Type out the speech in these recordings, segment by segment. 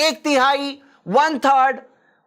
1/3 1/3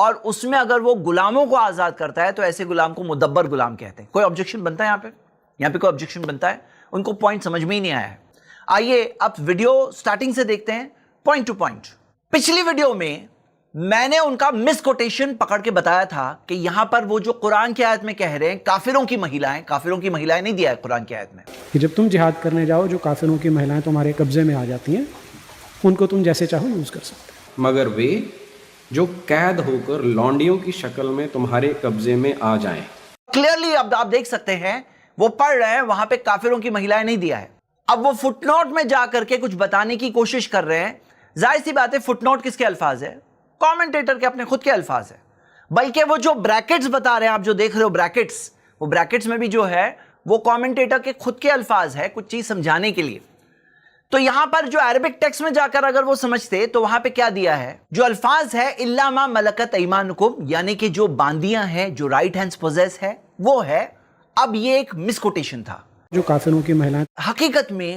اور اس میں اگر وہ غلاموں کو آزاد کرتا ہے تو ایسے غلام کو مدبر غلام کہتے ہیں. کوئی آبجیکشن بنتا ہے یہاں پہ کوئی آبجیکشن بنتا ہے؟ ان کو پوائنٹ سمجھ میں ہی نہیں آیا ہے. آئیے اب ویڈیو سٹارٹنگ سے دیکھتے ہیں پوائنٹ ٹو پوائنٹ. پچھلی ویڈیو میں نے ان کا مس کوٹیشن پکڑ کے بتایا تھا کہ یہاں پر وہ جو قرآن کی آیت میں کہہ رہے ہیں کافروں کی مہیلائیں نہیں دیا ہے قرآن کی آیت میں کہ جب تم جہاد کرنے جاؤ جو کافروں کی مہیلائیں تمہارے قبضے میں آ جاتی ہیں ان کو تم جیسے چاہو یوز کر سکتے ہیں، مگر وہ جو قید ہو کر لونڈیوں کی شکل میں تمہارے قبضے میں آ جائیں. کلیئرلی اب آپ دیکھ سکتے ہیں وہ پڑھ رہے ہیں وہاں پہ کافروں کی مہیلائیں نہیں دیا ہے. اب وہ فٹ نوٹ میں جا کر کے کچھ بتانے کی کوشش کر رہے ہیں. ظاہر سی بات ہے فٹ نوٹ کس کے الفاظ ہے؟ کامنٹیٹر کے اپنے خود کے الفاظ ہے. بلکہ وہ جو بریکٹس بتا رہے ہیں آپ جو دیکھ رہے ہو بریکٹس، وہ بریکٹس میں بھی جو ہے وہ کامنٹیٹر کے خود کے الفاظ ہے کچھ چیز سمجھانے کے لیے. تو یہاں پر جو عربک ٹیکسٹ میں جا کر اگر وہ سمجھتے تو وہاں پہ کیا دیا ہے؟ جو الفاظ ہے الا ما ملکت ایمانکم، یعنی کہ جو باندیاں ہیں جو رائٹ ہینڈز پوزیس ہے وہ ہے. اب یہ ایک مسکوٹیشن تھا. جو کافروں کی مہیلائیں حقیقت میں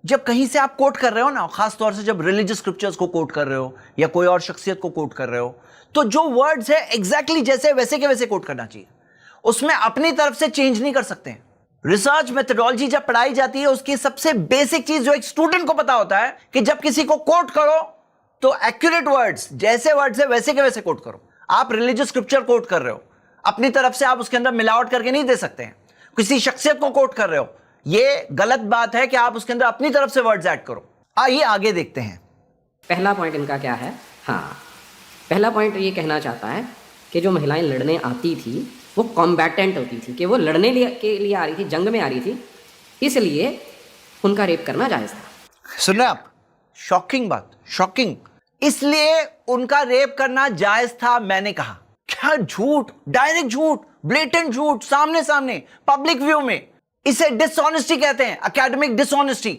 جب کہیں سے آپ کوٹ کر رہے ہو نا، خاص طور سے جب ریلیجس اسکرپچرز کو کوٹ کر رہے ہو یا کوئی اور شخصیت کو کوٹ کر رہے ہو، تو جو ورڈز ہے ایگزیکٹلی جیسے ویسے کے ویسے کوٹ کرنا چاہیے. اس میں اپنی طرف سے چینج نہیں کر سکتے ہیں. ریسرچ میتھڈالوجی جب پڑھائی جاتی ہے اس کی سب سے بیسک چیز جو ایک اسٹوڈنٹ کو پتا ہوتا ہے کہ جب کسی کو کوٹ کرو تو ایکوریٹ ورڈز جیسے ورڈز ہے ویسے کے ویسے کوٹ کرو. آپ ریلیجس اسکرپچر کوٹ کر رہے ہو، اپنی طرف سے آپ اس کے اندر ملاوٹ کر کے نہیں دے سکتے ہیں. کسی شخصیت کو کوٹ کر رہے ہو، یہ غلط بات ہے کہ آپ اس کے اندر اپنی طرف سے ورڈز ایڈ کرو. آئیے آگے دیکھتے ہیں. پہلا پوائنٹ ان کا کیا ہے؟ ہاں، پہلا پوائنٹ یہ کہنا چاہتا ہے کہ جو مہیلائیں لڑنے آتی تھی وہ کمبیٹنٹ ہوتی تھی، کہ وہ لڑنے کے لیے آ رہی تھی، جنگ میں آ رہی تھی، اس لیے ان کا ریپ کرنا جائز تھا. سن رہے آپ؟ شاکنگ بات، شاکنگ. اس لیے ان کا ریپ کرنا جائز تھا. میں نے کہا کیا جھوٹ، ڈائریکٹ جھوٹ، بلیٹنٹ جھوٹ، سامنے پبلک ویو میں. اسے ڈس آنیسٹی کہتے ہیں، اکیڈمک ڈس آنیسٹی.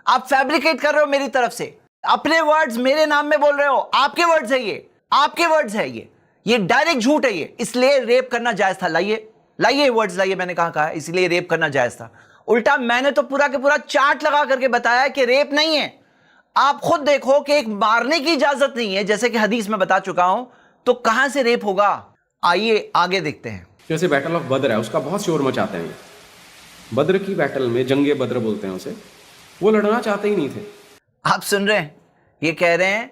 آپ فیبریکیٹ کر رہے ہو میری طرف سے، اپنے ورڈز میرے نام میں بول رہے ہو. آپ کے ورڈز ہے یہ، آپ کے ورڈز ہے یہ ڈائریکٹ جھوٹ ہے یہ. اس لیے ریپ کرنا جائز تھا. لائیے ورڈز لائیے. میں نے کہا اس لیے ریپ کرنا جائز تھا. الٹا میں نے تو پورا کے پورا چارٹ لگا کر کے بتایا کہ ریپ نہیں ہے. آپ خود دیکھو کہ ایک مارنے کی اجازت نہیں ہے جیسے کہ حدیث میں بتا چکا ہوں، تو کہاں سے ریپ ہوگا؟ آئیے آگے دیکھتے ہیں. جیسے بیٹل آف بدر ہے، اس کا بہت شور مچاتے ہیں. بدر کی بیٹل میں، جنگ بدر بولتے ہیں اسے، وہ لڑنا چاہتے ہی نہیں تھے. آپ سن رہے ہیں؟ یہ کہہ رہے ہیں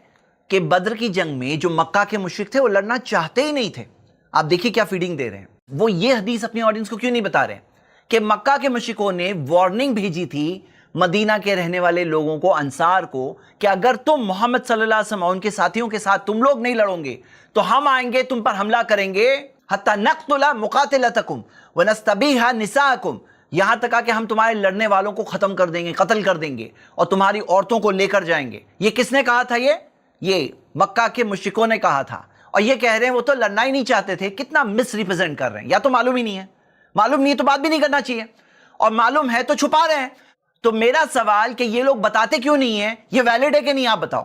کہ بدر کی جنگ میں جو مکہ کے مشرک تھے وہ لڑنا چاہتے ہی نہیں تھے. آپ دیکھیے کیا فیڈنگ دے رہے ہیں. وہ یہ حدیث اپنی آڈینس کو کیوں نہیں بتا رہے کہ مکہ کے مشرکوں نے وارننگ بھیجی تھی مدینہ کے رہنے والے لوگوں کو، انصار کو، کہ اگر تم محمد صلی اللہ علیہ وسلم اور ان کے ساتھیوں کے ساتھ تم لوگ نہیں لڑو گے تو ہم آئیں گے تم پر حملہ کریں گے، حتی نقتل مقاتلتکم ونستبیح نساءکم، یہاں تک کہ ہم تمہارے لڑنے والوں کو ختم کر دیں گے، قتل کر دیں گے، اور تمہاری عورتوں کو لے کر جائیں گے. یہ کس نے کہا تھا؟ یہ مکہ کے مشرکوں نے کہا تھا. اور یہ کہہ رہے ہیں وہ تو لڑنا ہی نہیں چاہتے تھے. کتنا مس ریپرزینٹ کر رہے ہیں. یا تو معلوم ہی نہیں ہے، معلوم نہیں ہے تو بات بھی نہیں کرنا چاہیے، اور معلوم ہے تو چھپا رہے ہیں. تو میرا سوال کہ یہ لوگ بتاتے کیوں نہیں ہیں، یہ ویلڈ ہے کہ نہیں؟ آپ بتاؤ.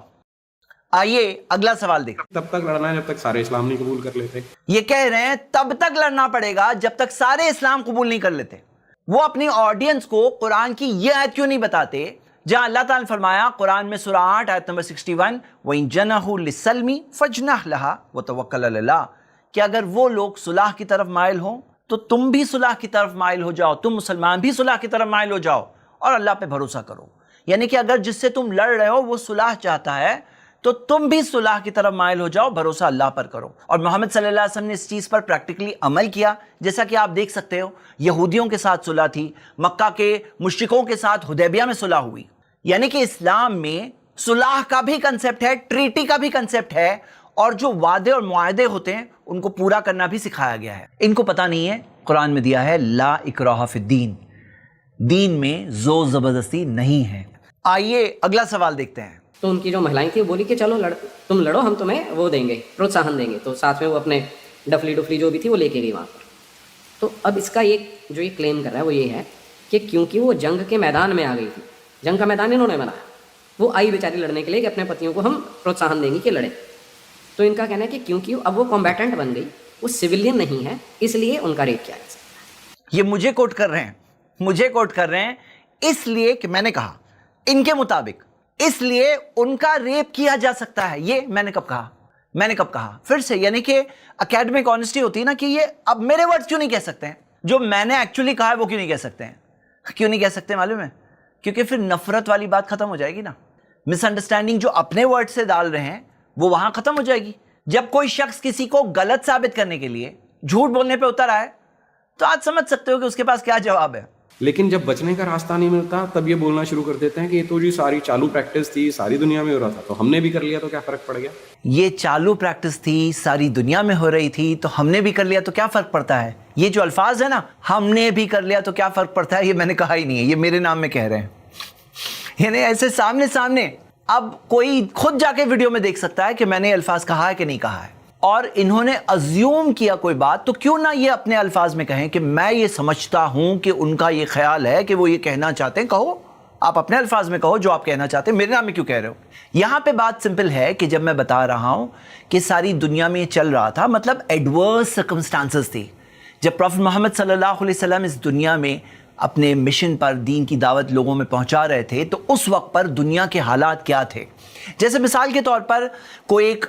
آئیے اگلا سوال دیکھیں. تب تک لڑنا ہے جب تک سارے اسلام نہیں قبول کر لیتے. یہ کہہ رہے ہیں تب تک لڑنا پڑے گا جب تک سارے اسلام قبول نہیں کر لیتے. وہ اپنی آڈینس کو قرآن کی یہ آیت کیوں نہیں بتاتے جہاں اللہ تعالیٰ نے فرمایا قرآن میں سورہ 8 آیت نمبر 61 وَإِن جَنَحُوا لِلسَّلْمِ فَاجْنَحْ لَهَا وَتَوَكَّلْ عَلَى اللَّهِ، کہ اگر وہ لوگ صلح کی طرف مائل ہوں تو تم بھی صلح کی طرف مائل ہو جاؤ، تم مسلمان بھی صلح کی طرف مائل ہو جاؤ اور اللہ پہ بھروسہ کرو. یعنی کہ اگر جس سے تم لڑ رہے ہو وہ صلح چاہتا ہے تو تم بھی صلح کی طرف مائل ہو جاؤ، بھروسہ اللہ پر کرو. اور محمد صلی اللہ علیہ وسلم نے اس چیز پر پریکٹیکلی عمل کیا، جیسا کہ آپ دیکھ سکتے ہو. یہودیوں کے ساتھ صلح تھی، مکہ کے مشرکوں کے ساتھ حدیبیہ میں صلح ہوئی. یعنی کہ اسلام میں صلح کا بھی کنسپٹ ہے، ٹریٹی کا بھی کنسپٹ ہے، اور جو وعدے اور معاہدے ہوتے ہیں ان کو پورا کرنا بھی سکھایا گیا ہے. ان کو پتہ نہیں ہے قرآن میں دیا ہے لا اکراہ فی الدین، دین میں زور زبردستی نہیں ہے. آئیے اگلا سوال دیکھتے ہیں. تو ان کی جو مہیلائیں تھیں وہ بولی کہ چلو تم لڑو، ہم تمہیں وہ دیں گے، پروتساہن دیں گے. تو ساتھ میں وہ اپنے ڈفلی جو بھی تھی وہ لے کے گئی وہاں پر. تو اب اس کا جو یہ کلیم کر رہا ہے وہ یہ ہے کہ کیونکہ وہ جنگ کے میدان میں آ گئی تھی، جنگ کا میدان انہوں نے بنایا، وہ آئی بیچاری لڑنے کے لیے کہ اپنے پتیوں کو ہم پروتساہن دیں گے کہ لڑیں. تو ان کا کہنا ہے کہ کیونکہ اب وہ کمبیٹنٹ بن گئی، وہ سویلین نہیں ہے، اس لیے ان کا ریپ کیا جا سکتا ہے. یہ مجھے کوٹ کر رہے ہیں، اس لیے کہ میں نے کہا ان کے مطابق اس لیے ان کا ریپ کیا جا سکتا ہے. یہ میں نے کب کہا؟ میں نے کب کہا؟ پھر سے یعنی کہ اکیڈمک آنیسٹی ہوتی ہے نا کہ یہ اب میرے ورڈز کیوں نہیں کہہ سکتے ہیں، جو میں نے ایکچولی کہا ہے وہ کیوں نہیں کہہ سکتے ہیں؟ کیوں نہیں کہہ سکتے معلوم ہے؟ کیونکہ پھر نفرت والی بات ختم ہو جائے گی نا، مس انڈرسٹینڈنگ جو اپنے ورڈ سے ڈال رہے ہیں وہ وہاں ختم ہو جائے گی۔ جب کوئی شخص کسی کو غلط ثابت کرنے کے لیے جھوٹ بولنے پہ اتر آئے تو آج سمجھ سکتے ہو کہ اس کے پاس کیا جواب ہے۔ لیکن جب بچنے کا راستہ نہیں ملتا تب یہ بولنا شروع کر دیتے ہیں کہ یہ تو جی ساری چالو پریکٹس تھی، ساری دنیا میں ہو رہا تھا تو ہم نے بھی کر لیا تو کیا فرق پڑ گیا؟ یہ چالو پریکٹس تھی، ساری دنیا میں ہو رہی تھی تو ہم نے بھی کر لیا تو کیا فرق پڑتا ہے؟ یہ جو الفاظ ہے نا، ہم نے بھی کر لیا تو کیا فرق پڑتا ہے، یہ میں نے کہا ہی نہیں ہے، یہ میرے نام میں کہہ رہے ہیں۔ یعنی ایسے سامنے اب کوئی خود جا کے ویڈیو میں دیکھ سکتا ہے کہ میں نے الفاظ کہا ہے کہ نہیں کہا ہے، اور انہوں نے ازیوم کیا کوئی بات، تو کیوں نہ یہ اپنے الفاظ میں کہیں کہ میں یہ سمجھتا ہوں کہ ان کا یہ خیال ہے کہ وہ یہ کہنا چاہتے ہیں۔ کہو، آپ اپنے الفاظ میں کہو جو آپ کہنا چاہتے ہیں، میرے نام میں کیوں کہہ رہے ہو؟ یہاں پہ بات سمپل ہے کہ جب میں بتا رہا ہوں کہ ساری دنیا میں یہ چل رہا تھا، مطلب ایڈورس سرکمسٹانسز تھی۔ جب پروفٹ محمد صلی اللہ علیہ وسلم اس دنیا میں اپنے مشن پر دین کی دعوت لوگوں میں پہنچا رہے تھے تو اس وقت پر دنیا کے حالات کیا تھے؟ جیسے مثال کے طور پر کوئی ایک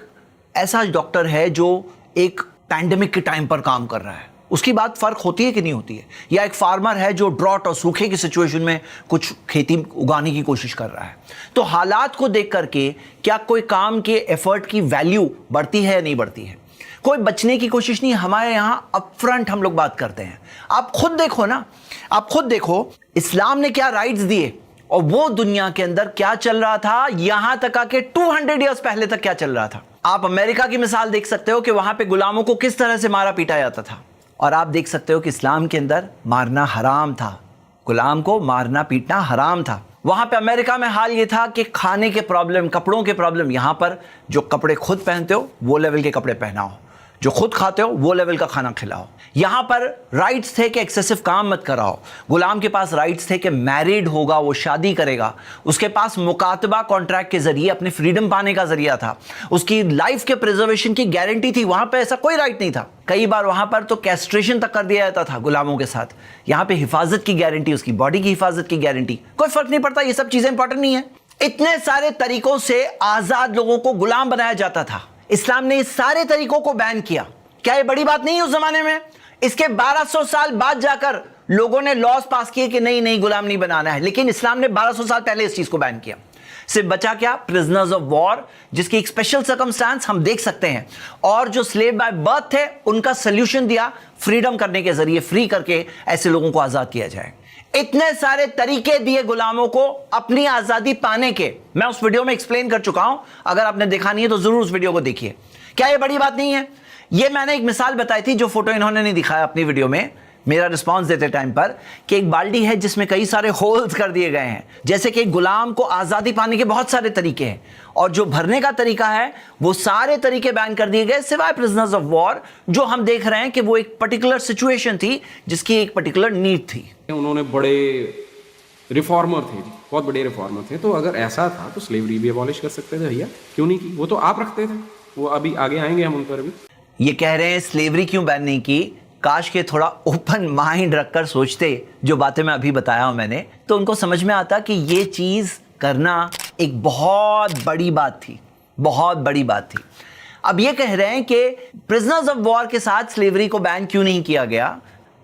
ایسا ڈاکٹر ہے جو ایک پینڈیمک کے ٹائم پر کام کر رہا ہے، اس کی بات فرق ہوتی ہے کہ نہیں ہوتی ہے؟ یا ایک فارمر ہے جو ڈراٹ اور سوکھے کی سچویشن میں کچھ کھیتی اگانے کی کوشش کر رہا ہے، تو حالات کو دیکھ کر کے کیا کوئی کام کے ایفرٹ کی ویلیو بڑھتی ہے یا نہیں بڑھتی ہے؟ کوئی بچنے کی کوشش نہیں، ہمارے یہاں اپ فرنٹ ہم لوگ بات کرتے ہیں۔ آپ خود دیکھو نا، آپ خود دیکھو اسلام نے کیا رائٹس دیے اور وہ دنیا کے اندر کیا چل رہا تھا، یہاں تک آ کے 200 ایئرس پہلے تک کیا چل رہا تھا۔ آپ امریکہ کی مثال دیکھ سکتے ہو کہ وہاں پہ غلاموں کو کس طرح سے مارا پیٹا جاتا تھا، اور آپ دیکھ سکتے ہو کہ اسلام کے اندر مارنا حرام تھا، غلام کو مارنا پیٹنا حرام تھا۔ وہاں پہ امریکہ میں حال یہ تھا کہ کھانے کے پرابلم، کپڑوں کے پرابلم، یہاں پر جو کپڑے خود پہنتے ہو وہ لیول کے کپڑے پہناؤ، جو خود کھاتے ہو وہ لیول کا کھانا کھلاؤ۔ یہاں پر رائٹس تھے کہ ایکسیسو کام مت کراؤ، غلام کے پاس رائٹس تھے کہ میریڈ ہوگا وہ شادی کرے گا، اس کے پاس مکاتبہ کانٹریکٹ کے ذریعے اپنے فریڈم پانے کا ذریعہ تھا، اس کی لائف کے پریزرویشن کی گارنٹی تھی۔ وہاں پہ ایسا کوئی رائٹ نہیں تھا، کئی بار وہاں پر تو کیسٹریشن تک کر دیا جاتا تھا غلاموں کے ساتھ۔ یہاں پہ حفاظت کی گارنٹی، اس کی باڈی کی حفاظت کی گارنٹی، کوئی فرق نہیں پڑتا، یہ سب چیزیں امپورٹنٹ نہیں ہیں۔ اتنے سارے طریقوں سے آزاد لوگوں کو غلام بنایا جاتا تھا، اسلام نے اس سارے طریقوں کو بین کیا۔ کیا یہ بڑی بات نہیں ہے اس زمانے میں؟ اس کے 1200 سال بعد جا کر لوگوں نے لاز پاس کیے کہ نہیں غلام نہیں بنانا ہے، لیکن اسلام نے 1200 سال پہلے اس چیز کو بین کیا۔ صرف بچا کیا؟ پرزنرز آف وار، جس کی ایک اسپیشل سرکمسٹانس ہم دیکھ سکتے ہیں، اور جو سلیو بائی برتھ تھے ان کا سلیوشن دیا فریڈم کرنے کے ذریعے، فری کر کے ایسے لوگوں کو آزاد کیا جائے۔ اتنے سارے طریقے دیے غلاموں کو اپنی آزادی پانے کے، میں اس ویڈیو میں ایکسپلین کر چکا ہوں، اگر آپ نے دیکھا نہیں ہے تو ضرور اس ویڈیو کو دیکھیے۔ کیا یہ بڑی بات نہیں ہے؟ یہ میں نے ایک مثال بتائی تھی جو فوٹو انہوں نے نہیں دکھایا اپنی ویڈیو میں، میرا رسپانس دیتے ٹائم پر، کہ ایک بالٹی ہے جس میں کئی سارے ہولز کر دیے گئے ہیں، جیسے کہ ایک غلام کو آزادی پانے کے بہت سارے طریقے ہیں، اور جو بھرنے کا طریقہ ہے وہ سارے طریقے بین کر دیے گئے سوائے پرزنرز آف وار، جو ہم دیکھ رہے ہیں کہ وہ ایک پرٹیکولر سچویشن تھی جس کی ایک پرٹیکولر نیڈ تھی۔ انہوں نے بڑے ریفارمر تھے، بہت بڑے ریفارمر تھے، تو اگر ایسا تھا تو سلیوری بھی ابالش کر سکتے تھے بھیا، کیوں نہیں کی؟ وہ تو آپ رکھتے تھے، وہ ابھی آگے آئیں گے ہم ان پر بھی۔ یہ کہہ رہے ہیں سلیوری کیوں بین نہیں کی، کاش کے تھوڑا اوپن مائنڈ رکھ کر سوچتے جو باتیں میں ابھی بتایا ہوں میں نے، تو ان کو سمجھ میں آتا کہ یہ چیز کرنا ایک بہت بڑی بات تھی، بہت بڑی بات تھی۔ اب یہ کہہ رہے ہیں کہ پرزنرز آف وار کے ساتھ سلیوری کو بین کیوں نہیں کیا گیا؟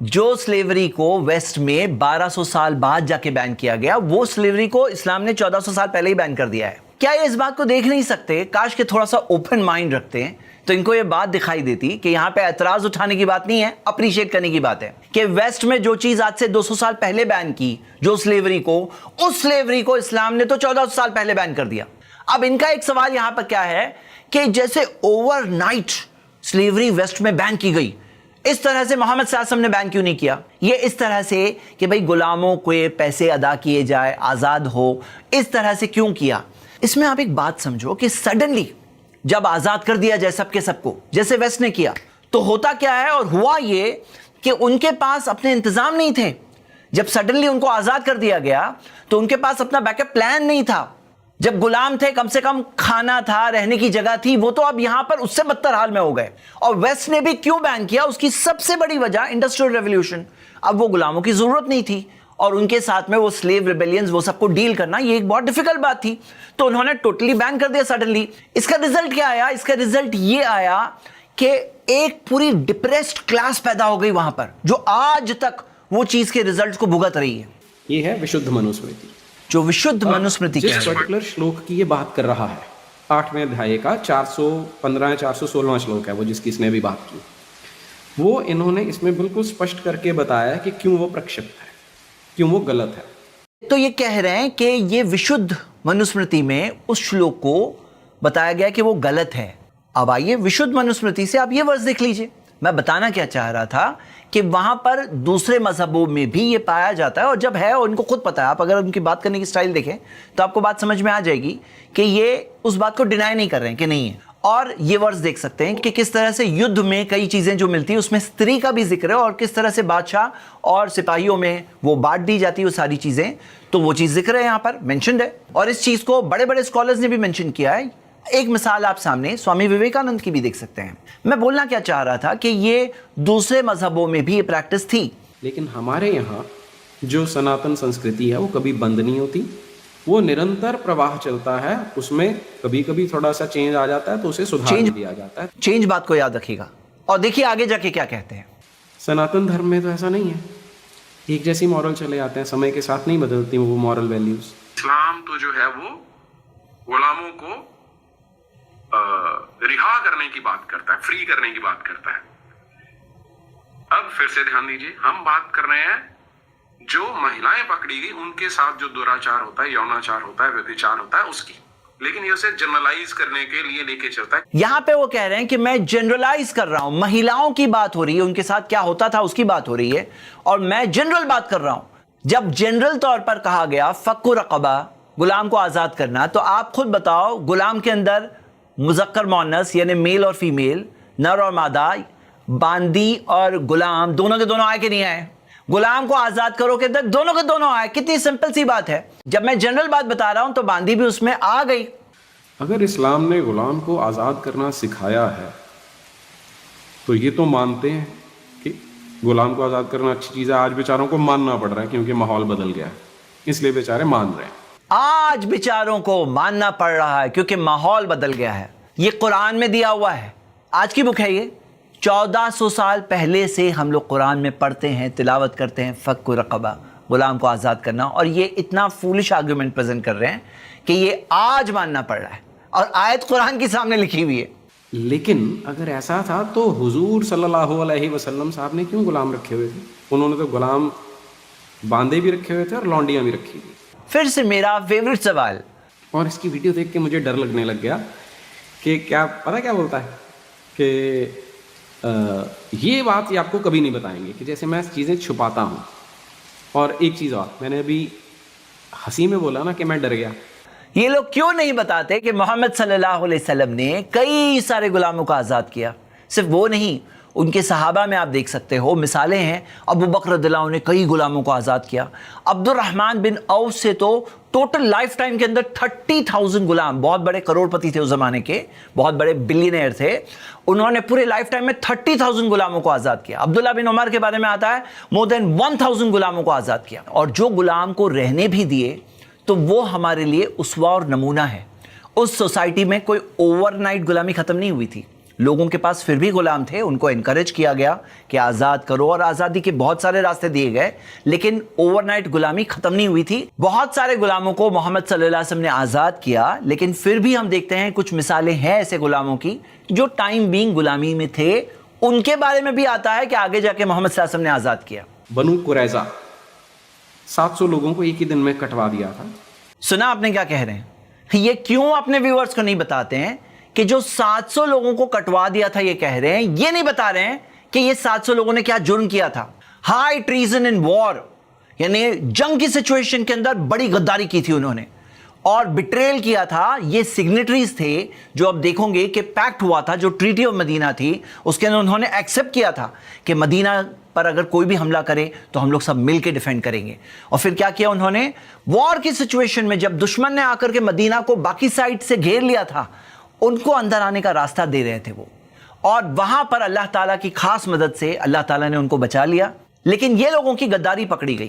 جو سلیوری کو ویسٹ میں 1200 سال بعد جا کے بین کیا گیا، وہ سلیوری کو اسلام نے 1400 سال پہلے ہی بین کر دیا ہے۔ کیا یہ اس بات کو دیکھ نہیں سکتے؟ کاش کہ تھوڑا سا اوپن مائنڈ رکھتے ہیں تو ان کو یہ بات دکھائی دیتی کہ یہاں پہ اعتراض اٹھانے کی بات نہیں ہے، اپریشیٹ کرنے کی بات ہے، کہ ویسٹ میں جو چیز آج سے 200 سال پہلے بین کی، جو سلیوری کو، اس سلیوری کو اسلام نے تو 1400 سال پہلے بین کر دیا۔ اب ان کا ایک سوال یہاں پر کیا ہے کہ جیسے اوور نائٹ سلیوری ویسٹ میں بین کی گئی، اس طرح سے محمد صلی اللہ علیہ وسلم نے بین کیوں نہیں کیا؟ یہ اس طرح سے کہ بھئی غلاموں کو پیسے ادا کیے جائے، آزاد ہو، اس طرح سے کیوں کیا؟ اس میں آپ ایک بات سمجھو کہ سڈنلی جب آزاد کر دیا جائے سب کے سب کو، جیسے ویسٹ نے کیا، تو ہوتا کیا ہے؟ اور ہوا یہ کہ ان کے پاس اپنے انتظام نہیں تھے۔ جب سڈنلی ان کو آزاد کر دیا گیا تو ان کے پاس اپنا بیک اپ پلان نہیں تھا۔ جب غلام تھے کم سے کم کھانا تھا، رہنے کی جگہ تھی، وہ تو اب یہاں پر اس سے بدتر حال میں ہو گئے۔ اور ویسٹ نے بھی کیوں بین کیا؟ اس کی سب سے بڑی وجہ انڈسٹریل ریولوشن۔ اب وہ غلاموں کی ضرورت نہیں تھی، اور ان کے ساتھ میں وہ سلیو ریبیلینز وہ سب کو ڈیل کرنا یہ ایک بہت ڈیفیکلٹ بات تھی. تو انہوں نے ٹوٹلی بین کر دیا سڈنلی. اس کا ریزلٹ کیا آیا؟ اس کا ریزلٹ یہ آیا کہ ایک پوری ڈپریسڈ کلاس پیدا ہو گئی وہاں پر, جو آج تک وہ چیز کے ریزلٹس کو بھگت رہی ہے. یہ ہے وشدھ منوسمرتی, جو وشدھ منوسمرتی جس پرٹیکولر شلوک کی یہ بات کر رہا ہے, 8ویں ادھیائے کا 415 یا 416واں شلوک ہے وہ, جس کی اس نے بھی بات کی. وہ انہوں نے اس میں بالکل اسپشٹ کر کے بتایا کہ کیوں وہ پرکشپت ہے, کیوں وہ غلط ہے. تو یہ کہہ رہے ہیں کہ یہ وشدھ منوسمرتی میں اس شلوک کو بتایا گیا کہ وہ غلط ہے. اب آئیے وشدھ منوسمرتی سے آپ یہ ورس دیکھ لیجئے. میں بتانا کیا چاہ رہا تھا کہ وہاں پر دوسرے مذہبوں میں بھی یہ پایا جاتا ہے, اور جب ہے ان کو خود پتا ہے. آپ اگر ان کی بات کرنے کی سٹائل دیکھیں تو آپ کو بات سمجھ میں آ جائے گی کہ یہ اس بات کو ڈینائی نہیں کر رہے ہیں کہ نہیں ہے. اور یہ ورس دیکھ سکتے ہیں کہ کس طرح سے یدھ میں کئی چیزیں جو ملتی ہیں اس میں استری کا بھی ذکر ہے, اور کس طرح سے بادشاہ اور سپاہیوں میں وہ بانٹ دی جاتی ہے وہ ساری چیزیں. تو وہ چیز ذکر ہے یہاں پر مینشنڈ ہے, اور اس چیز کو بڑے بڑے اسکالرز نے بھی مینشن کیا ہے. ایک مثال آپ سامنے سوامی وویکانند کی بھی دیکھ سکتے ہیں. میں بولنا کیا چاہ رہا تھا کہ یہ دوسرے مذہبوں میں بھی یہ پریکٹس تھی, لیکن ہمارے یہاں جو سناتن سنسکرتی ہے وہ کبھی بند نہیں ہوتی, وہ نرنتر پرواہ چلتا ہے. اس میں کبھی کبھی تھوڑا سا چینج آ جاتا ہے تو اسے سدھار دیا جاتا ہے. چینج بات کو یاد رکھیے گا, اور دیکھیے آگے جا کے کیا کہتے ہیں. سناتن دھرم میں تو ایسا نہیں ہے, ایک جیسی مورل چلے آتے ہیں, سمے کے ساتھ نہیں بدلتی وہ مورل ویلیوز. اسلام تو جو ہے وہ غلاموں کو رہا کرنے کی بات کرتا ہے, فری کرنے کی بات کرتا ہے. اب پھر سے دھیان دیجیے, ہم بات کر رہے ہیں جو مہیلائیں پکڑی گئی ان کے ساتھ جو دراچار ہوتا ہے, یوناچار ہوتا ہے, ویبھچار ہوتا ہے اس کی, لیکن یہ اسے جنرلائز کرنے کے لیے لے کے چلتا ہے. یہاں پہ وہ کہہ رہے ہیں کہ میں جنرلائز کر رہا ہوں, مہیلاؤں کی بات ہو رہی ہے, ان کے ساتھ کیا ہوتا تھا اس کی بات ہو رہی ہے, اور میں جنرل بات کر رہا ہوں. جب جنرل طور پر کہا گیا فک رقبہ, غلام کو آزاد کرنا, تو آپ خود بتاؤ غلام کے اندر مذکر مؤنث یعنی میل اور فیمیل, نر اور مادہ, باندی اور غلام دونوں کے دونوں آئے کہ نہیں آئے؟ غلام کو آزاد کرو کہ دونوں کے دونوں آئے. کتنی سمپل سی بات ہے. جب میں جنرل بات بتا رہا ہوں تو باندی بھی اس میں آ گئی. اگر اسلام نے غلام کو آزاد کرنا سکھایا ہے تو یہ تو مانتے ہیں کہ غلام کو آزاد کرنا اچھی چیز ہے. آج بیچاروں کو ماننا پڑ رہا ہے کیونکہ ماحول بدل گیا ہے, اس لیے بیچارے مان رہے ہیں. آج بیچاروں کو ماننا پڑ رہا ہے کیونکہ ماحول بدل گیا ہے. یہ قرآن میں دیا ہوا ہے, آج کی بک ہے یہ. 1400 سال پہلے سے ہم لوگ قرآن میں پڑھتے ہیں, تلاوت کرتے ہیں فک رقبہ, غلام کو آزاد کرنا, اور یہ اتنا فولش آرگومنٹ پریزنٹ کر رہے ہیں کہ یہ آج ماننا پڑ رہا ہے, اور آیت قرآن کی سامنے لکھی ہوئی ہے. لیکن اگر ایسا تھا تو حضور صلی اللہ علیہ وسلم صاحب نے کیوں غلام رکھے ہوئے تھے؟ انہوں نے تو غلام باندے بھی رکھے ہوئے تھے اور لونڈیاں بھی رکھی ہوئی. پھر سے میرا فیوریٹ سوال, اور اس کی ویڈیو دیکھ کے مجھے ڈر لگنے لگ گیا کہ کیا پتہ کیا بولتا ہے کہ یہ بات یہ آپ کو کبھی نہیں بتائیں گے کہ جیسے میں چیزیں چھپاتا ہوں. اور ایک چیز اور, میں نے ابھی ہنسی میں بولا نا کہ میں ڈر گیا. یہ لوگ کیوں نہیں بتاتے کہ محمد صلی اللہ علیہ وسلم نے کئی سارے غلاموں کو آزاد کیا؟ صرف وہ نہیں, ان کے صحابہ میں آپ دیکھ سکتے ہو مثالیں ہیں. ابو بکر رضی اللہ عنہ نے کئی غلاموں کو آزاد کیا. عبد الرحمن بن عوف سے تو ٹوٹل لائف ٹائم کے اندر 30,000 غلام, بہت بڑے کروڑ پتی تھے اس زمانے کے, بہت بڑے بلینئر تھے, انہوں نے پورے لائف ٹائم میں 30,000 غلاموں کو آزاد کیا. عبداللہ بن عمر کے بارے میں آتا ہے مور دین 1,000 غلاموں کو آزاد کیا. اور جو غلام کو رہنے بھی دیے تو وہ ہمارے لیے اسوہ اور نمونہ ہے. اس سوسائٹی میں کوئی اوور نائٹ غلامی ختم نہیں ہوئی تھی, لوگوں کے پاس پھر بھی غلام تھے, ان کو انکریج کیا گیا کہ آزاد کرو, اور آزادی کے بہت سارے راستے دیے گئے, لیکن اوور نائٹ غلامی ختم نہیں ہوئی تھی. بہت سارے غلاموں کو محمد صلی اللہ علیہ وسلم نے آزاد کیا, لیکن پھر بھی ہم دیکھتے ہیں کچھ مثالیں ہیں ایسے غلاموں کی جو ٹائم بینگ غلامی میں تھے. ان کے بارے میں بھی آتا ہے کہ آگے جا کے محمد صلی اللہ علیہ وسلم نے آزاد کیا. بنو قریظہ 700 لوگوں کو ایک ہی دن میں کٹوا دیا تھا. سنا آپ نے کیا کہہ رہے ہیں؟ یہ کیوں اپنے ویورز کو نہیں بتاتے ہیں کہ جو 700 لوگوں کو کٹوا دیا تھا یہ کہہ رہے ہیں, یہ نہیں بتا رہے ہیں کہ یہ 700 لوگوں نے کیا جرم کیا تھا. ہائی ٹریزن ان وار, یعنی جنگ کی سچویشن کے اندر بڑی غداری کی تھی انہوں نے, اور بٹریل کیا تھا. یہ سگنیٹریز تھے جو اب دیکھو گے کہ پیکٹ ہوا تھا, جو ٹریٹی آف مدینہ تھی, اس کے اندر انہوں نے ایکسیپٹ کیا تھا کہ مدینہ پر اگر کوئی بھی حملہ کرے تو ہم لوگ سب مل کے ڈیفینڈ کریں گے. اور پھر کیا کیا انہوں نے, وار کی سچویشن میں جب دشمن نے آ کر کے مدینہ کو باقی سائڈ سے گھیر لیا تھا, ان کو اندر آنے کا راستہ دے رہے تھے وہ, اور وہاں پر اللہ تعالیٰ کی خاص مدد سے اللہ تعالیٰ نے ان کو بچا لیا. لیکن یہ لوگوں کی غداری پکڑی گئی.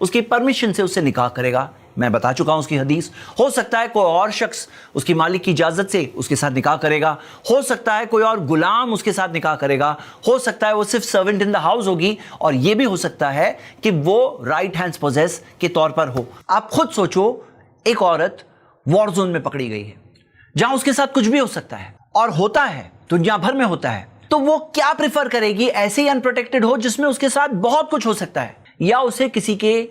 اس کی پرمیشن سے اس سے نکاح کرے گا. میں بتا چکا ہوں اس کی حدیث. ہو سکتا ہے کوئی اور شخص اس کی مالک کی اجازت سے اس کے ساتھ نکاح کرے گا, ہو سکتا ہے کوئی اور غلام اس کے ساتھ نکاح کرے گا, ہو سکتا ہے وہ صرف سرونٹ ان دا ہاؤس ہوگی, اور یہ بھی ہو سکتا ہے کہ وہ رائٹ ہینڈز پوزیس کے طور پر ہو. آپ خود سوچو, ایک عورت وار زون میں پکڑی گئی ہے جہاں اس کے ساتھ کچھ بھی ہو سکتا ہے, اور ہوتا ہے دنیا بھر میں ہوتا ہے, تو وہ کیا پریفر کرے گی؟ ایسے ہی انپروٹیکٹڈ ہو جس میں اس کے ساتھ بہت کچھ ہو سکتا ہے, یا اسے کسی کے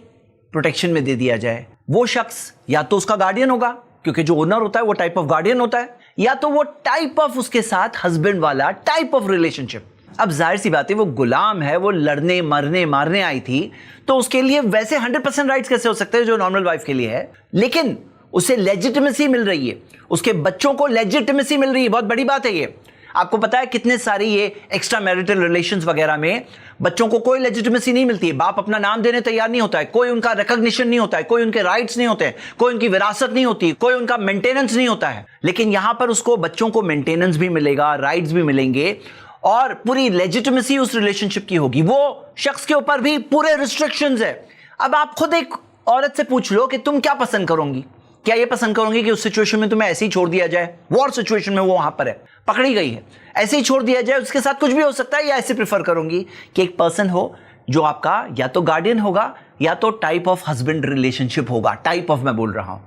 پروٹیکشن میں دے دیا جائے؟ وہ شخص یا تو اس کا گارڈین ہوگا, کیونکہ جو اونر ہوتا ہے وہ ٹائپ آف گارڈین ہوتا ہے, یا تو وہ ٹائپ آف اس کے ساتھ ہسبینڈ والا ٹائپ آف ریلیشن شپ. اب ظاہر سی بات ہے وہ غلام ہے, وہ لڑنے مرنے مارنے آئی تھی, تو اس کے لیے ویسے 100% رائٹس کیسے ہو سکتے ہیں جو نارمل وائف کے لیے ہے؟ لیکن اسے لیجیٹمیسی مل رہی ہے, اس کے بچوں کو لیجیٹمیسی مل رہی ہے. بہت بڑی بات ہے یہ. آپ کو پتا ہے کتنے ساری یہ ایکسٹرا میرٹل ریلیشنز وغیرہ میں بچوں کو کوئی لیجیٹمیسی نہیں ملتی ہے, باپ اپنا نام دینے تیار نہیں ہوتا ہے, کوئی ان کا ریکگنیشن نہیں ہوتا ہے, کوئی ان کے رائٹس نہیں ہوتے ہیں, کوئی ان کی وراثت نہیں ہوتی, کوئی ان کا مینٹیننس نہیں ہوتا ہے. لیکن یہاں پر اس کو بچوں کو مینٹیننس بھی ملے گا, رائٹس بھی ملیں گے, اور پوری لیجیٹمیسی اس ریلیشن شپ کی ہوگی. وہ شخص کے اوپر بھی پورے ریسٹرکشنز ہے. اب آپ خود ایک عورت سے پوچھ لو کہ تم کیا پسند کرو گی؟ کیا یہ پسند کرو گی کہ اس سچویشن میں تمہیں ایسے ہی چھوڑ دیا جائے؟ وار سچویشن میں وہ وہاں پر ہے, پکڑی گئی ہے, ایسے ہی چھوڑ دیا جائے, اس کے ساتھ کچھ بھی ہو سکتا ہے, یا ایسے پریفر کروں گی کہ ایک پرسن ہو جو آپ کا یا تو گارڈین ہوگا یا تو ٹائپ آف ہسبینڈ ریلیشن شپ ہوگا؟ ٹائپ آف میں بول رہا ہوں.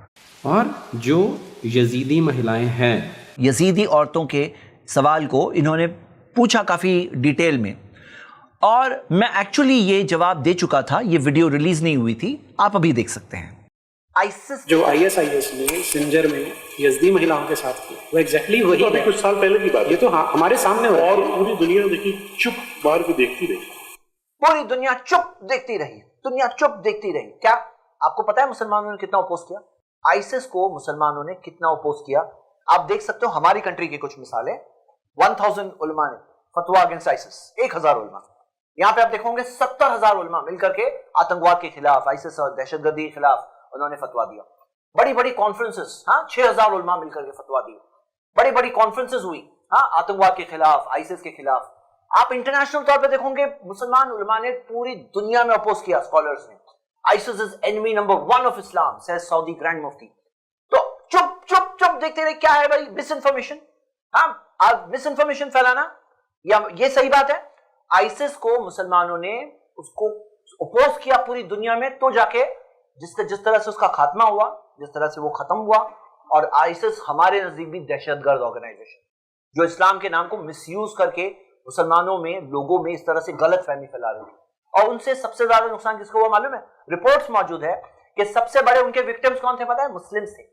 اور جو یزیدی مہیلائیں ہیں, یزیدی عورتوں کے سوال کو انہوں نے پوچھا کافی ڈیٹیل میں, اور میں ایکچولی یہ جواب دے چکا تھا, یہ ویڈیو ریلیز نہیں ہوئی تھی, آپ ابھی دیکھ سکتے ہیں. جو ISIS نے سنجر میں یزدی مہیلاؤں کے ساتھ کیا وہ ایگزیکٹلی وہی ہے. کچھ سال پہلے کی بات, یہ تو ہمارے سامنے ہو رہا ہے. اور پوری دنیا دیکھی چپ باہر کو دیکھتی رہی. پوری دنیا چپ دیکھتی رہی, دنیا چپ دیکھتی رہی. کیا آپ کو پتا ہے مسلمانوں نے کتنا اپوز کیا؟ آئسس کو مسلمانوں نے کتنا اپوز کیا؟ آپ دیکھ سکتے ہو ہماری کنٹری کی کچھ مثالیں. 1000 علماء نے فتوا اگینسٹ آئسس, 1000 علماء. یہاں پہ آپ دیکھو گے 70,000 علماء مل کر کے آتنکواد کے خلاف, آئسس اور دہشت گردی کے خلاف انہوں نے فتوا دیا. بڑی بڑی کانفرنسز, 6000 علماء مل کر کے فتوا دی. بڑی بڑی کانفرنسز ہوئی آتنکواد کے خلاف, آئسس کے خلاف. آپ انٹرنیشنل طور پہ دیکھو گے مسلمان علماء نے پوری دنیا میں اپوز کیا, اسکالرز نے. ISIS is enemy number 1 of Islam, says Saudi grand mufti. تو چپ چپ چپ دیکھتے رہے. کیا ہے بھائی؟ Misinformation. آپ مس انفارمیشن پھیلانا, یا یہ صحیح بات ہے؟ آئسس کو مسلمانوں نے اس کو اپوز کیا پوری دنیا میں, تو جا کے جس طرح سے اس کا خاتمہ ہوا, جس طرح سے وہ ختم ہوا. اور آئسس ہمارے نزدیک بھی دہشت گرد آرگنائزیشن جو اسلام کے نام کو مس یوز کر کے مسلمانوں میں, لوگوں میں اس طرح سے غلط فہمی پھیلا رہی ہے. اور ان سے سب سے زیادہ نقصان کس کو ہوا معلوم ہے؟ رپورٹس موجود ہے کہ سب سے بڑے ان کے وکٹمز کون تھے پتہ ہے؟ مسلمز تھے.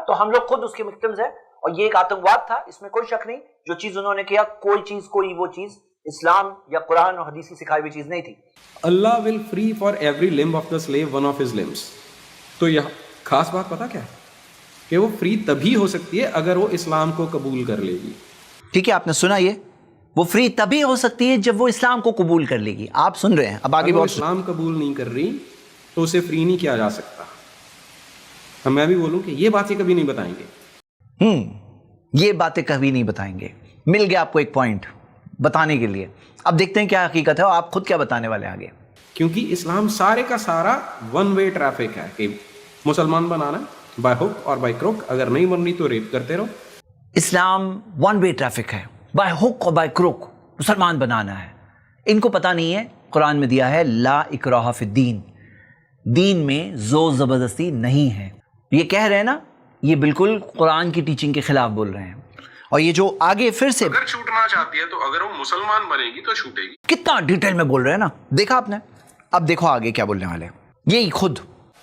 تو ہم لوگ خود اس کے وکٹمز ہیں, اور یہ ایک آتنکواد تھا, اس میں کوئی شک نہیں. جو چیز انہوں نے کیا, کوئی وہ چیز اسلام یا قرآن اور حدیث کی سکھائی ہوئی چیز نہیں تھی. اللہ will free for every limb of the slave one of his limbs. تو یہ خاص بات پتا کیا ہے کہ وہ فری تبھی ہو سکتی ہے اگر وہ اسلام کو قبول کر لے گی. ٹھیک ہے, آپ نے سنا, یہ وہ فری تبھی ہو سکتی ہے جب وہ اسلام کو قبول کر لے گی. آپ سن رہے ہیں, اب آگے بہت اسلام قبول نہیں کر رہی تو اسے فری نہیں کیا جا سکتا. میں بھی بولوں کہ یہ باتیں کبھی نہیں بتائیں گے. یہ باتیں کبھی نہیں بتائیں گے. مل گیا آپ کو ایک پوائنٹ بتانے کے لیے. اب دیکھتے ہیں کیا حقیقت ہے, اور آپ خود کیا بتانے والے ہیں آگے. کیونکہ اسلام سارے کا سارا ون وے ٹریفک ہے کہ مسلمان بنانا بائی ہک اور بائی کروک, اگر نہیں بن رہی تو ریپ کرتے رہو. اسلام ون وے ٹریفک ہے, بائی ہک اور بائی کروک مسلمان بنانا ہے. ان کو پتہ نہیں ہے قرآن میں دیا ہے لا اکراہ فی الدین, دین میں زور زبردستی نہیں ہے. یہ کہہ رہے ہیں نا, یہ بالکل قرآن کی ٹیچنگ کے خلاف بول رہے ہیں. اور یہ جو آگے پھر سے اگر چھوٹنا چاہتی ہے تو اگر وہ مسلمان بنے گی تو چھوٹے گی. کتنا ڈیٹیل میں بول رہے ہیں نا, دیکھا آپ نے. اب دیکھو آگے کیا بولنے والے ہیں. یہی خود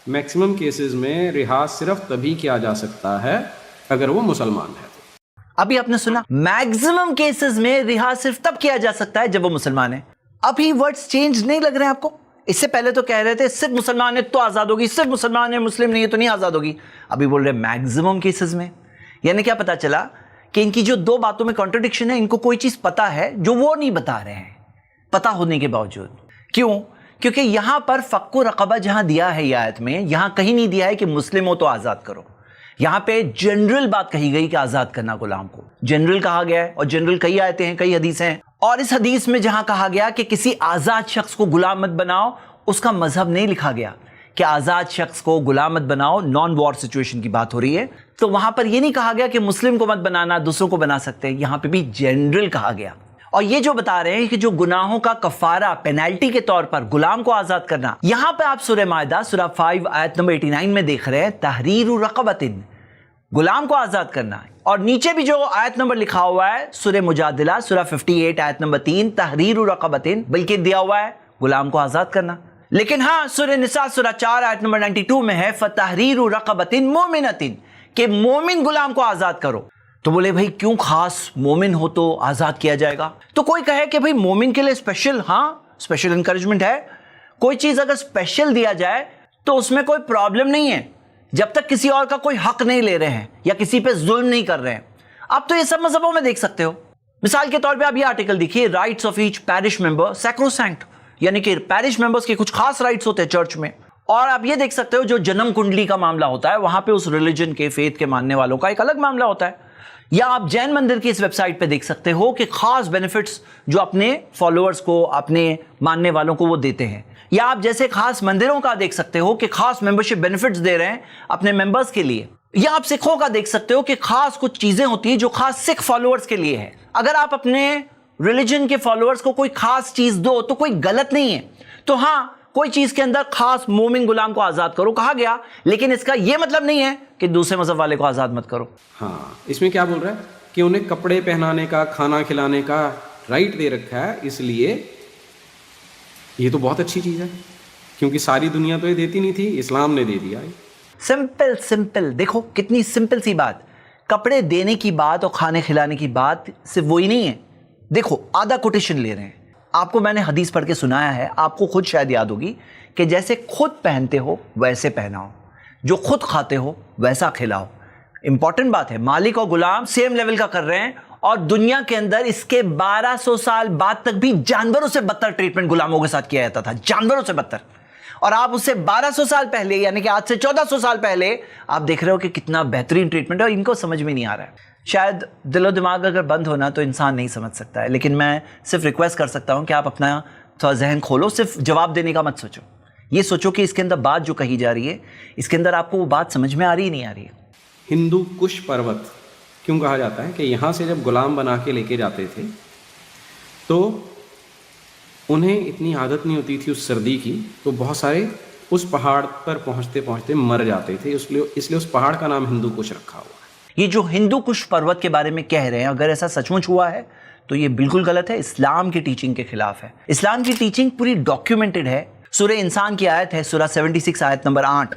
میکسیمم کیسز میں رہا صرف تبھی کیا جا سکتا ہے اگر وہ مسلمان ہے. ابھی آپ نے سنا, میکسیمم کیسز میں رہا صرف تب کیا جا سکتا ہے جب وہ مسلمان ہے. ابھی ورڈز چینج نہیں لگ رہے ہیں آپ کو؟ اس سے پہلے تو کہہ رہے تھے صرف مسلمان ہے تو آزاد ہوگی, صرف مسلمان ہے مسلم نہیں ہے تو نہیں آزاد ہوگی. ابھی بول رہے میکسیمم کیسز میں. یعنی کیا پتا چلا کہ ان کی جو دو باتوں میں کانٹرڈکشن ہے, ان کو کوئی چیز پتا ہے جو وہ نہیں بتا رہے ہیں, پتا ہونے کے باوجود. کیوں؟ کیونکہ یہاں پر فک و رقبہ جہاں دیا ہے یہ آیت میں, یہاں کہیں نہیں دیا ہے کہ مسلم ہو تو آزاد کرو. یہاں پہ جنرل بات کہی گئی کہ آزاد کرنا غلام کو, جنرل کہا گیا ہے. اور جنرل کئی آیتیں ہیں, کئی حدیثیں ہیں. اور اس حدیث میں جہاں کہا گیا کہ کسی آزاد شخص کو غلام مت بناؤ, اس کا مذہب نہیں لکھا گیا کہ آزاد شخص کو غلام مت بناؤ. نان وار سچویشن کی بات ہو رہی ہے, تو وہاں پر یہ نہیں کہا گیا کہ مسلم کو مت بنانا, دوسروں کو بنا سکتے ہیں. یہاں پہ بھی جنرل کہا گیا. اور یہ جو بتا رہے ہیں کہ جو گناہوں کا کفارہ پینالٹی کے طور پر غلام کو آزاد کرنا, یہاں پہ آپ سورہ مائدہ سورہ 5 آیت نمبر 89 میں دیکھ رہے ہیں تحریر رقبۃ, غلام کو آزاد کرنا. اور نیچے بھی جو آیت نمبر لکھا ہوا ہے سورہ مجادلہ سورہ 58 آیت نمبر 3 تحریر رقبۃ, بلکہ دیا ہوا ہے غلام کو آزاد کرنا. لیکن ہاں سورہ نساء سورہ 4 آیت نمبر 92 میں ہے فتحریر رقبۃ مومنۃ, کہ مومن غلام کو آزاد کرو. تو بولے بھائی کیوں خاص مومن ہو تو آزاد کیا جائے گا؟ تو کوئی کہے کہ بھائی مومن کے لیے اسپیشل, ہاں اسپیشل انکریجمنٹ ہے. کوئی چیز اگر اسپیشل دیا جائے تو اس میں کوئی پرابلم نہیں ہے, جب تک کسی اور کا کوئی حق نہیں لے رہے ہیں یا کسی پہ ظلم نہیں کر رہے ہیں. آپ تو یہ سب مذہبوں میں دیکھ سکتے ہو. مثال کے طور پہ آپ یہ آرٹیکل دیکھیے, رائٹس آف ایچ پیرش ممبر سیکروسینکٹ, یعنی کہ پیرش ممبرز کے کچھ خاص رائٹس ہوتے ہیں چرچ میں. اور آپ یہ دیکھ سکتے ہو جو جنم کنڈلی کا معاملہ ہوتا ہے وہاں پہ اس ریلیجن کے فیتھ کے ماننے والوں کا ایک الگ معاملہ ہوتا ہے. یا آپ جین مندر کی اس ویب سائٹ پہ دیکھ سکتے ہو کہ خاص بینیفٹس جو اپنے فالوورز کو, اپنے ماننے والوں کو وہ دیتے ہیں. یا آپ جیسے خاص مندروں کا دیکھ سکتے ہو کہ خاص ممبرشپ بینیفٹس دے رہے ہیں اپنے ممبرز کے لیے. یا آپ سکھوں کا دیکھ سکتے ہو کہ خاص کچھ چیزیں ہوتی ہیں جو خاص سکھ فالوورز کے لیے ہے. اگر آپ اپنے ریلیجن کے فالوورز کو کوئی خاص چیز دو تو کوئی غلط نہیں ہے. تو ہاں کوئی چیز کے اندر خاص مومن غلام کو آزاد کرو کہا گیا, لیکن اس کا یہ مطلب نہیں ہے کہ دوسرے مذہب والے کو آزاد مت کرو. ہاں اس میں کیا بول رہا ہے کہ انہیں کپڑے پہنانے کا, کھانا کھلانے کا رائٹ دے رکھا ہے, اس لیے یہ تو بہت اچھی چیز ہے, کیونکہ ساری دنیا تو یہ دیتی نہیں تھی, اسلام نے دے دیا. سمپل سمپل, دیکھو کتنی سمپل سی بات. کپڑے دینے کی بات اور کھانے کھلانے کی بات صرف وہی نہیں ہے. دیکھو آدھا کوٹیشن لے رہے ہیں. آپ کو میں نے حدیث پڑھ کے سنایا ہے, آپ کو خود شاید یاد ہوگی کہ جیسے خود پہنتے ہو ویسے پہناؤ, جو خود کھاتے ہو ویسا کھلاؤ. امپورٹنٹ بات ہے, مالک اور غلام سیم لیول کا کر رہے ہیں, اور دنیا کے اندر اس کے 1200 سال بعد تک بھی جانوروں سے بدتر ٹریٹمنٹ غلاموں کے ساتھ کیا جاتا تھا, جانوروں سے بدتر. اور آپ اس سے 1200 سال پہلے یعنی کہ آج سے 1400 سال پہلے آپ دیکھ رہے ہو کہ کتنا بہترین ٹریٹمنٹ ہے, اور ان کو سمجھ میں نہیں آ رہا ہے. شاید دل و دماغ اگر بند ہونا تو انسان نہیں سمجھ سکتا ہے, لیکن میں صرف ریکویسٹ کر سکتا ہوں کہ آپ اپنا تھوڑا ذہن کھولو. صرف جواب دینے کا مت سوچو, یہ سوچو کہ اس کے اندر بات جو کہی جا رہی ہے اس کے اندر آپ کو وہ بات سمجھ میں آ رہی ہے نہیں آ رہی ہے. ہندو کش پروت کیوں کہا جاتا ہے کہ یہاں سے جب غلام بنا کے لے کے جاتے تھے تو انہیں اتنی عادت نہیں ہوتی تھی اس سردی کی, تو بہت سارے اس پہاڑ پر پہنچتے پہنچتے مر جاتے تھے, اس لیے اس پہاڑ کا نام ہندو کش رکھا ہوا ہے. یہ جو ہندو کش پروت کے بارے میں کہہ رہے ہیں, اگر ایسا سچ مچ ہوا ہے تو یہ بالکل غلط ہے, اسلام کی ٹیچنگ کے خلاف ہے. اسلام کی ٹیچنگ پوری ڈاکیومنٹڈ ہے. سورہ انسان کی آیت ہے سورہ 76 آیت نمبر 8,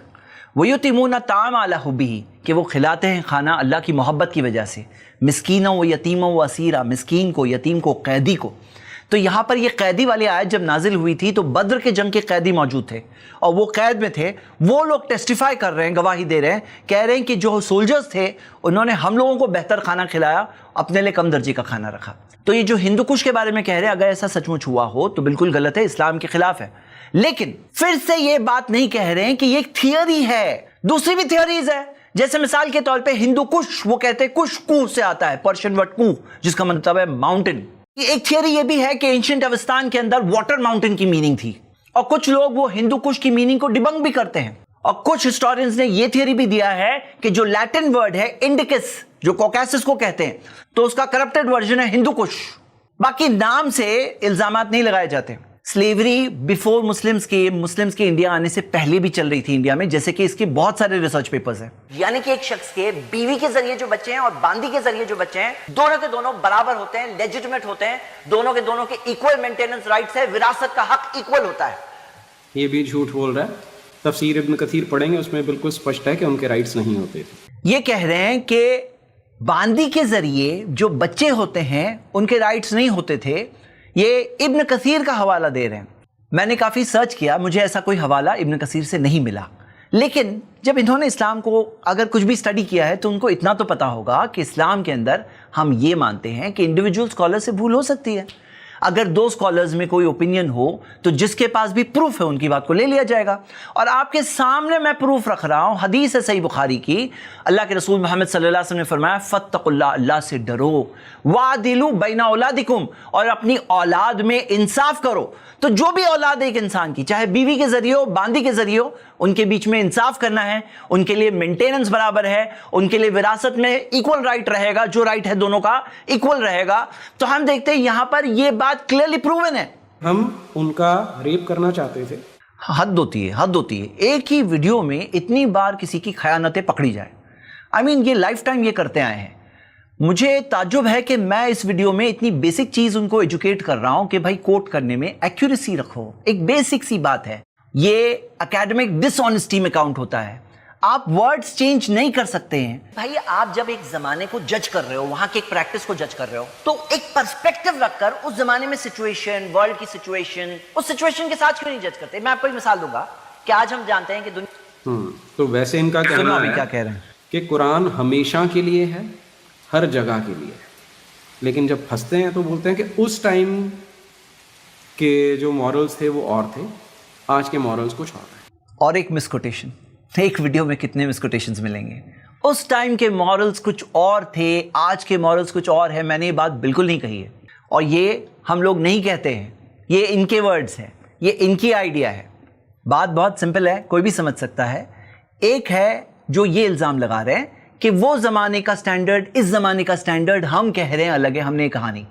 وَيُطِعِمُونَ الطَّعَامَ عَلَىٰ حُبِّهِ, کہ وہ کھلاتے ہیں کھانا اللہ کی محبت کی وجہ سے, مسکینا و یتیما و اسیرا, مسکین کو, یتیم کو, قیدی کو. تو یہاں پر یہ قیدی والی آیت جب نازل ہوئی تھی تو بدر کے جنگ کے قیدی موجود تھے اور وہ قید میں تھے. وہ لوگ ٹیسٹیفائی کر رہے ہیں, گواہی دے رہے ہیں, کہہ رہے ہیں کہ جو سولجرز تھے انہوں نے ہم لوگوں کو بہتر کھانا کھلایا, اپنے لیے کم درجے کا کھانا رکھا. تو یہ جو ہندو کش کے بارے میں کہہ رہے ہیں اگر ایسا سچ مچ ہوا ہو تو بالکل غلط ہے, اسلام کے خلاف ہے. لیکن پھر سے یہ بات نہیں کہہ رہے ہیں کہ یہ ایک تھیوری ہے, دوسری بھی تھیوریز ہے. جیسے مثال کے طور پہ ہندو کش, وہ کہتے ہیں کش کو سے آتا ہے, پرشین ورڈ کو جس کا مطلب ہے ماؤنٹین. ایک تھیوری یہ بھی ہے کہ اینشنٹ اوستان کے اندر واٹر ماؤنٹین کی میننگ تھی, اور کچھ لوگ وہ ہندو کش کی میننگ کو ڈیبنک بھی کرتے ہیں. اور کچھ ہسٹورینز نے یہ تھیوری بھی دیا ہے کہ جو لیٹن ورڈ ہے انڈکس, جو کوکیسس کو کہتے ہیں, تو اس کا کرپٹڈ ورژن ہے ہندو کش. باقی نام سے الزامات نہیں لگائے جاتے. سلیوری بیفور مسلمز کے انڈیا آنے سے پہلے بھی چل رہی تھی انڈیا میں, جیسے کہ اس کے بہت سارے ریسرچ پیپرز ہیں. یعنی کہ ایک شخص کے بیوی کے ذریعے جو بچے ہیں اور باندی کے ذریعے جو بچے ہیں, دونوں کے دونوں برابر ہوتے ہیں, لیجٹمیٹ ہوتے ہیں, دونوں کے ایکول مینٹیننس رائٹس ہے, وراثت کا حق ایکول ہوتا ہے. یہ بھی جھوٹ بول رہا ہے. تفسیر ابن کثیر پڑھیں گے, اس میں بالکل اسپشٹ ہے کہ ان کے رائٹس نہیں ہوتے تھے. یہ کہہ رہے ہیں کہ باندی کے ذریعے جو بچے ہوتے ہیں ان کے رائٹس نہیں ہوتے تھے. یہ ابن کثیر کا حوالہ دے رہے ہیں. میں نے کافی سرچ کیا, مجھے ایسا کوئی حوالہ ابن کثیر سے نہیں ملا. لیکن جب انہوں نے اسلام کو اگر کچھ بھی اسٹڈی کیا ہے تو ان کو اتنا تو پتا ہوگا کہ اسلام کے اندر ہم یہ مانتے ہیں کہ انڈیویجول اسکالر سے بھول ہو سکتی ہے. اگر دو اسکالرز میں کوئی اوپینین ہو تو جس کے پاس بھی پروف ہے ان کی بات کو لے لیا جائے گا. اور آپ کے سامنے میں پروف رکھ رہا ہوں, حدیث ہے صحیح بخاری کی, اللہ کے رسول محمد صلی اللہ علیہ وسلم نے فرمایا فاتقوا اللہ, اللہ سے ڈرو, وعدلوا بین اولادکم, اور اپنی اولاد میں انصاف کرو. تو جو بھی اولاد ایک انسان کی, چاہے بیوی کے ذریعے ہو, باندی کے ذریعے ہو, ان کے بیچ میں انصاف کرنا ہے, ان کے لیے مینٹیننس برابر ہے, ان کے لیے وراثت میں ایکول رائٹ رہے گا, جو رائٹ ہے دونوں کا ایکول رہے گا. تو ہم دیکھتے ہیں یہاں پر یہ بات کلیئرلی پروون ہے. ہم ان کا ریپ کرنا چاہتے تھے. حد ہوتی ہے, حد ہوتی ہے. ایک ہی ویڈیو میں اتنی بار کسی کی خیانتیں پکڑی جائیں. یہ لائف ٹائم یہ کرتے آئے ہیں. مجھے تعجب ہے کہ میں اس ویڈیو میں اتنی بیسک چیز ان کو ایجوکیٹ کر رہا ہوں کہ بھائی کوٹ کرنے میں ایکیوریسی رکھو. ایک بیسک سی بات ہے, یہ اکیڈمک ڈس آنیسٹی میں کاؤنٹ ہوتا ہے. آپ ورڈز چینج نہیں کر سکتے ہیں. بھائی آپ جب ایک زمانے کو جج کر رہے ہو, وہاں کے ایک پریکٹس کو جج کر رہے ہو, تو ایک پرسپیکٹو رکھ کر اس زمانے میں سچویشن, ورلڈ کی سچویشن, اس سچویشن کے ساتھ کیوں نہیں جج کرتے؟ میں آپ کو ایک مثال دوں گا کہ آج ہم جانتے ہیں کہ تو ویسے ان کا کہنا ہے کیا کہہ رہے ہیں کہ قرآن ہمیشہ کے لیے ہے, ہر جگہ کے لیے, لیکن جب پھنستے ہیں تو بولتے ہیں کہ اس ٹائم کے جو مورلز تھے وہ اور تھے, آج کے مورلز کچھ اور ہیں. اور ایک مسکوٹیشن, ایک ویڈیو میں کتنے مسکوٹیشنز ملیں گے. اس ٹائم کے مورلز کچھ اور تھے, آج کے مورلز کچھ اور ہے. میں نے یہ بات بالکل نہیں کہی ہے, اور یہ ہم لوگ نہیں کہتے ہیں, یہ ان کے ورڈز ہیں, یہ ان کی آئیڈیا ہے. بات بہت سمپل ہے, کوئی بھی سمجھ سکتا ہے. ایک ہے جو یہ الزام لگا رہے ہیں کہ وہ زمانے کا سٹینڈرڈ, اس زمانے کا سٹینڈرڈ ہم کہہ رہے ہیں الگ ہے, ہم نے کہا نہیں.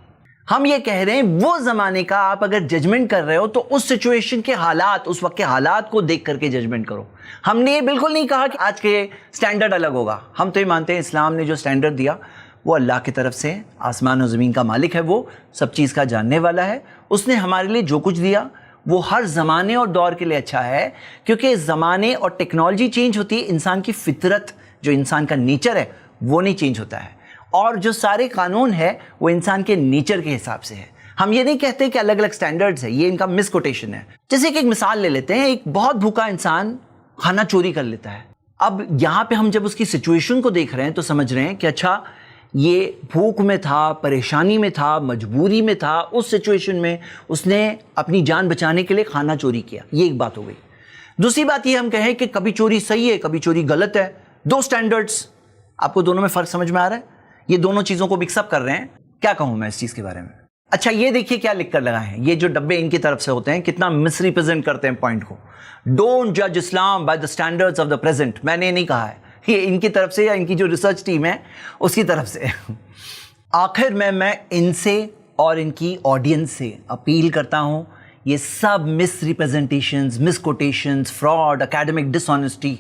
ہم یہ کہہ رہے ہیں وہ زمانے کا آپ اگر ججمنٹ کر رہے ہو تو اس سچویشن کے حالات, اس وقت کے حالات کو دیکھ کر کے ججمنٹ کرو. ہم نے یہ بالکل نہیں کہا کہ آج کے سٹینڈرڈ الگ ہوگا. ہم تو یہ مانتے ہیں اسلام نے جو سٹینڈرڈ دیا وہ اللہ کی طرف سے, آسمان و زمین کا مالک ہے, وہ سب چیز کا جاننے والا ہے. اس نے ہمارے لیے جو کچھ دیا وہ ہر زمانے اور دور کے لیے اچھا ہے, کیونکہ زمانے اور ٹیکنالوجی چینج ہوتی ہے, انسان کی فطرت, جو انسان کا نیچر ہے وہ نہیں چینج ہوتا ہے. اور جو سارے قانون ہے وہ انسان کے نیچر کے حساب سے ہے. ہم یہ نہیں کہتے کہ الگ الگ سٹینڈرڈز ہے, یہ ان کا مس کوٹیشن ہے. جیسے کہ ایک مثال لے لیتے ہیں, ایک بہت بھوکا انسان کھانا چوری کر لیتا ہے. اب یہاں پہ ہم جب اس کی سچویشن کو دیکھ رہے ہیں تو سمجھ رہے ہیں کہ اچھا یہ بھوک میں تھا, پریشانی میں تھا, مجبوری میں تھا, اس سچویشن میں اس نے اپنی جان بچانے کے لیے کھانا چوری کیا. یہ ایک بات ہو گئی. دوسری بات یہ ہم کہیں کہ کبھی چوری صحیح ہے, کبھی چوری غلط ہے. دو سٹینڈرڈز, آپ کو دونوں میں فرق سمجھ میں آ رہا ہے؟ یہ دونوں چیزوں کو مکس اپ کر رہے ہیں. کیا کہوں میں اس چیز کے بارے میں؟ اچھا یہ دیکھیے کیا لکھ کر لگائے ہیں, یہ جو ڈبے ان کی طرف سے ہوتے ہیں کتنا مس ریپرزینٹ کرتے ہیں پوائنٹ کو. ڈونٹ جج اسلام by the standards of the present. میں نے نہیں کہا ہے, یہ ان کی طرف سے یا ان کی جو ریسرچ ٹیم ہے اس کی طرف سے. آخر میں ان سے اور ان کی آڈینس سے اپیل کرتا ہوں, یہ سب مس ریپرزنٹیشنز, مس کوٹیشنز, فراڈ, اکیڈمک ڈس آنیسٹی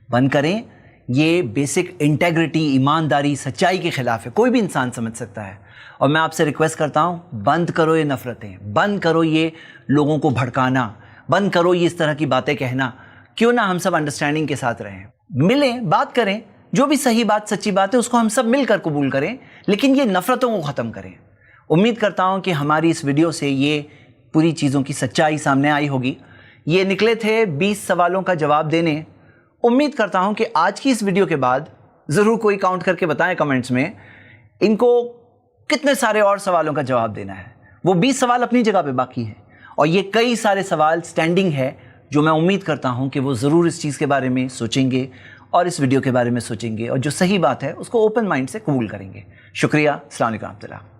بند کریں. یہ بیسک انٹیگریٹی, ایمانداری, سچائی کے خلاف ہے. کوئی بھی انسان سمجھ سکتا ہے. اور میں آپ سے ریکویسٹ کرتا ہوں, بند کرو یہ نفرتیں, بند کرو یہ لوگوں کو بھڑکانا, بند کرو یہ اس طرح کی باتیں کہنا. کیوں نہ ہم سب انڈرسٹینڈنگ کے ساتھ رہیں, ملیں, بات کریں, جو بھی صحیح بات, سچی بات ہے اس کو ہم سب مل کر قبول کریں, لیکن یہ نفرتوں کو ختم کریں. امید کرتا ہوں کہ ہماری اس ویڈیو سے یہ پوری چیزوں کی سچائی سامنے آئی ہوگی. یہ نکلے تھے 20 سوالوں کا جواب دینے. امید کرتا ہوں کہ آج کی اس ویڈیو کے بعد ضرور کوئی کاؤنٹ کر کے بتائیں کمنٹس میں ان کو کتنے سارے اور سوالوں کا جواب دینا ہے. وہ 20 سوال اپنی جگہ پہ باقی ہیں, اور یہ کئی سارے سوال سٹینڈنگ ہے جو میں امید کرتا ہوں کہ وہ ضرور اس چیز کے بارے میں سوچیں گے اور اس ویڈیو کے بارے میں سوچیں گے, اور جو صحیح بات ہے اس کو اوپن مائنڈ سے قبول کریں گے. شکریہ. السلام علیکم ورحمۃ اللہ.